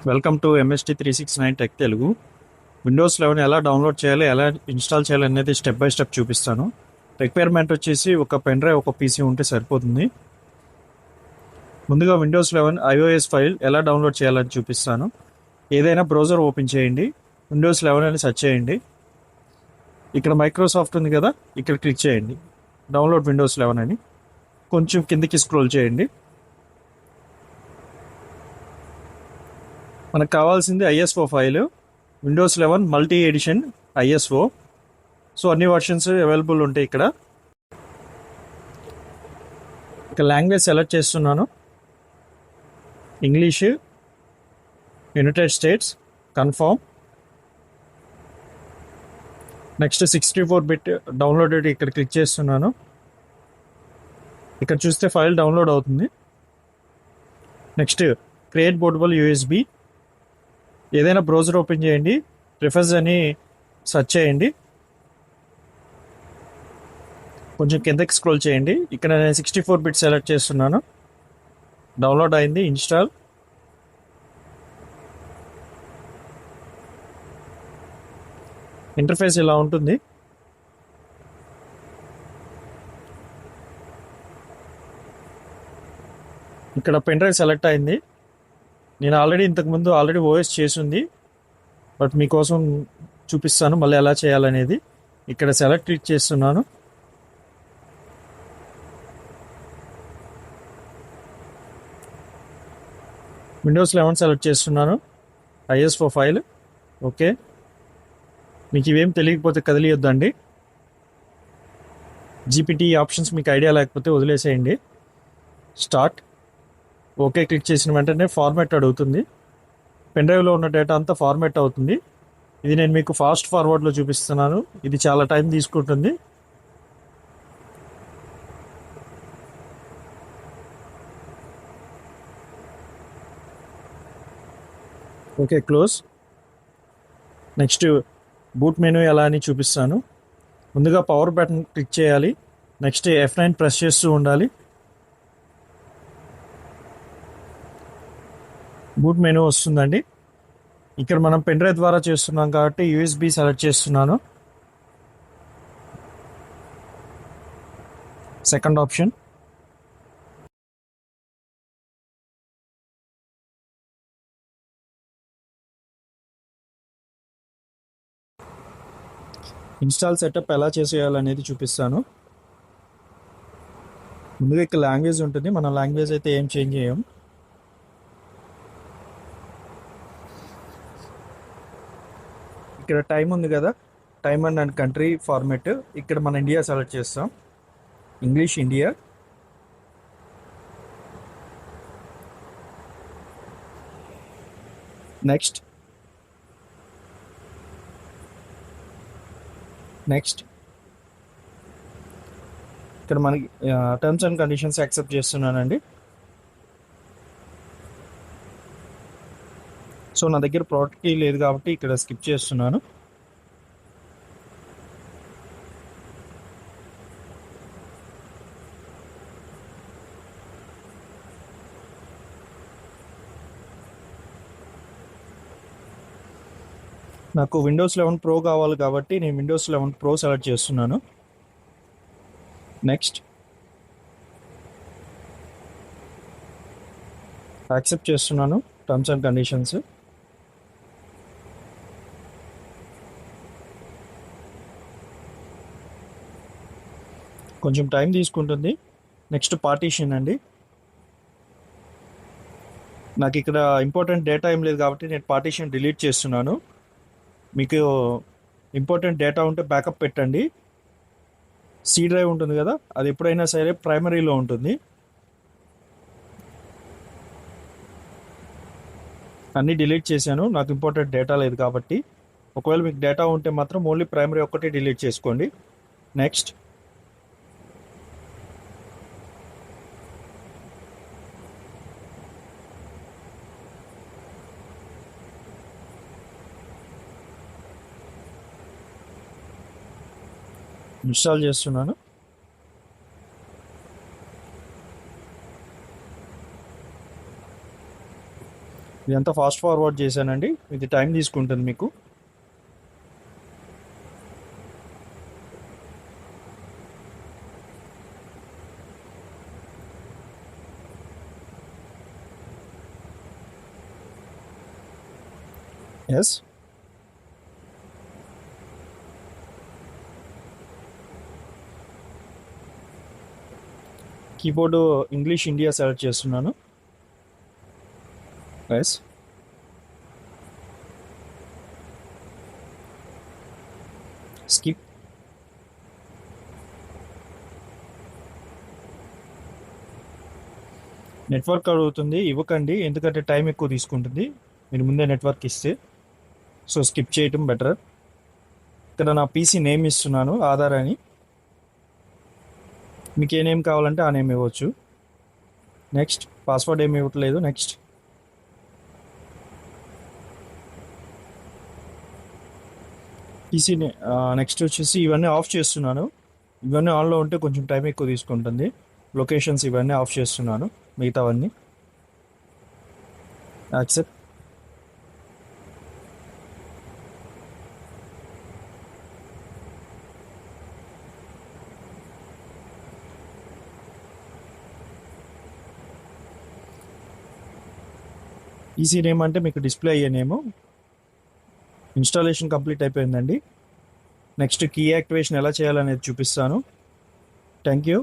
Welcome to MST 369 tech Telugu. Windows 11 ఎలా download చేయాలి, ఎలా ఇన్స్టాల్ చేయాలి అనేది స్టెప్ బై స్టెప్ చూపిస్తాను. రిక్వైర్మెంట్ వచ్చేసి ఒక పెన్ డ్రైవ్, ఒక పీసీ ఉంటే సరిపోతుంది. ముందుగా విండోస్ 11 ఐఓఎస్ ఫైల్ ఎలా డౌన్లోడ్ చేయాలని చూపిస్తాను. ఏదైనా బ్రౌజర్ ఓపెన్ చేయండి, విండోస్ 11 అని సెర్చ్ చేయండి. ఇక్కడ మైక్రోసాఫ్ట్ ఉంది కదా, ఇక్కడ క్లిక్ చేయండి. డౌన్లోడ్ విండోస్ 11 అని కొంచెం కిందికి స్క్రోల్ చేయండి. మనకు కావాల్సింది ISO file, Windows 11 multi edition ISO. So అన్ని వర్షన్స్ అవైలబుల్ ఉంటాయి ఇక్కడ. ఇక లాంగ్వేజ్ సెలెక్ట్ చేస్తున్నాను. English, united states, confirm. Next 64 bit downloaded ఇక్కడ క్లిక్ చేస్తున్నాను. ఇక్కడ చూస్తే ఫైల్ డౌన్లోడ్ అవుతుంది. Next create bootable USB. ఏదైనా బ్రౌజర్ ఓపెన్ చేయండి, ప్రిఫర్స్ అని సెర్చ్ చేయండి. కొంచెం కిందకి స్క్రోల్ చేయండి. ఇక్కడ నేను 64 బిట్ సెలెక్ట్ చేస్తున్నాను. డౌన్లోడ్ అయింది, ఇన్స్టాల్. ఇంటర్ఫేస్ ఇలా ఉంటుంది. ఇక్కడ పెన్ డ్రైవ్ సెలెక్ట్ అయింది. నేను ఇంతకుముందు ఓఎస్ చేసింది, బట్ మీకోసం చూపిస్తాను మళ్ళీ ఎలా చేయాలనేది. ఇక్కడ సెలెక్ట్ క్లిక్ చేస్తున్నాను. విండోస్ 11 సెలెక్ట్ చేస్తున్నాను. ISO file. ఓకే, మీకు ఇవేం తెలియకపోతే కదిలియొద్దండి. జీపీటీ ఆప్షన్స్ మీకు ఐడియా లేకపోతే వదిలేసేయండి. స్టార్ట్. ఓకే క్లిక్ చేసిన వెంటనే ఫార్మాట్ అడుగుతుంది. పెన్ డ్రైవ్లో ఉన్న డేటా అంతా ఫార్మాట్ అవుతుంది. ఇది నేను మీకు ఫాస్ట్ ఫార్వర్డ్లో చూపిస్తున్నాను. ఇది చాలా టైం తీసుకుంటుంది. Okay, close. Next boot menu ఎలా అని చూపిస్తాను. ముందుగా పవర్ బటన్ క్లిక్ చేయాలి. నెక్స్ట్ F9 ప్రెస్ చేస్తూ ఉండాలి. బూట్ మెనూ వస్తుందండి. ఇక్కడ మనం పెన్ డ్రైవ్ ద్వారా చేస్తున్నాం కాబట్టి యూఎస్బి సెలెక్ట్ చేస్తున్నాను. Second option. ఇన్స్టాల్ సెటప్ ఎలా చేసేయాలనేది చూపిస్తాను. ముందుగా ఇక్కడ లాంగ్వేజ్ ఉంటుంది. మన లాంగ్వేజ్ అయితే ఏం చేంజ్ చేయం. ఇక్కడ టైం ఉంది కదా, టైమ్ అండ్ కంట్రీ ఫార్మాట్. ఇక్కడ మన ఇండియా సెలెక్ట్ చేస్తాం. English India. నెక్స్ట్. ఇక్కడ మనకి టర్మ్స్ అండ్ కండిషన్స్ యాక్సెప్ట్ చేస్తున్నానండి. సో నా దగ్గర ప్రోడక్ట్ కీ లేదు కాబట్టి ఇక్కడ స్కిప్ చేస్తున్నాను. నాకు విండోస్ 11 ప్రో కావాలి కాబట్టి నేను విండోస్ 11 ప్రో సెలెక్ట్ చేస్తున్నాను. నెక్స్ట్. యాక్సెప్ట్ చేస్తున్నాను టర్మ్స్ అండ్ కండిషన్స్. కొంచెం టైం తీసుకుంటుంది. నెక్స్ట్ పార్టీషన్ అండి. నాకు ఇక్కడ ఇంపార్టెంట్ డేటా ఏం లేదు కాబట్టి నేను పార్టీషన్ డిలీట్ చేస్తున్నాను. మీకు ఇంపార్టెంట్ డేటా ఉంటే బ్యాకప్ పెట్టండి. సి డ్రైవ్ ఉంటుంది కదా, అది ఎప్పుడైనా సరే ప్రైమరీలో ఉంటుంది. అన్నీ డిలీట్ చేశాను, నాకు ఇంపార్టెంట్ డేటా లేదు కాబట్టి. ఒకవేళ మీకు డేటా ఉంటే మాత్రం ఓన్లీ ప్రైమరీ ఒక్కటే డిలీట్ చేసుకోండి. నెక్స్ట్. ఇన్స్టాల్ చేస్తున్నాను. ఇదంతా ఫాస్ట్ ఫార్వర్డ్ చేశానండి, ఇది టైం తీసుకుంటుంది మీకు. Yes, keyboard English India select చేస్తున్నాను. Yes, skip. నెట్వర్క్ అడుగుతుంది, ఇవ్వకండి ఎందుకంటే టైం ఎక్కువ తీసుకుంటుంది మీరు ముందే నెట్వర్క్ ఇస్తే. సో స్కిప్ చేయటం బెటర్. ఇక్కడ నా పీసీ నేమ్ ఇస్తున్నాను ఆధార్ అని, మీకు ఏ నేమ్ కావాలంటే ఆ నేమ్ ఇవ్వచ్చు. నెక్స్ట్, పాస్వర్డ్ ఏమి ఇవ్వట్లేదు. నెక్స్ట్, పీసీ నెక్స్ట్ వచ్చేసి ఇవన్నీ ఆఫ్ చేస్తున్నాను. ఇవన్నీ ఆన్లో ఉంటే కొంచెం టైం ఎక్కువ తీసుకుంటుంది. లొకేషన్స్ ఇవన్నీ ఆఫ్ చేస్తున్నాను, మిగతావన్నీ యాక్సెప్ట్. ఈసీ నేమ్ అంటే మీకు డిస్ప్లే అయ్యే నేము. ఇన్స్టాలేషన్ కంప్లీట్ అయిపోయిందండి. నెక్స్ట్ కీ యాక్టివేషన్ ఎలా చేయాలనేది చూపిస్తాను. Thank you.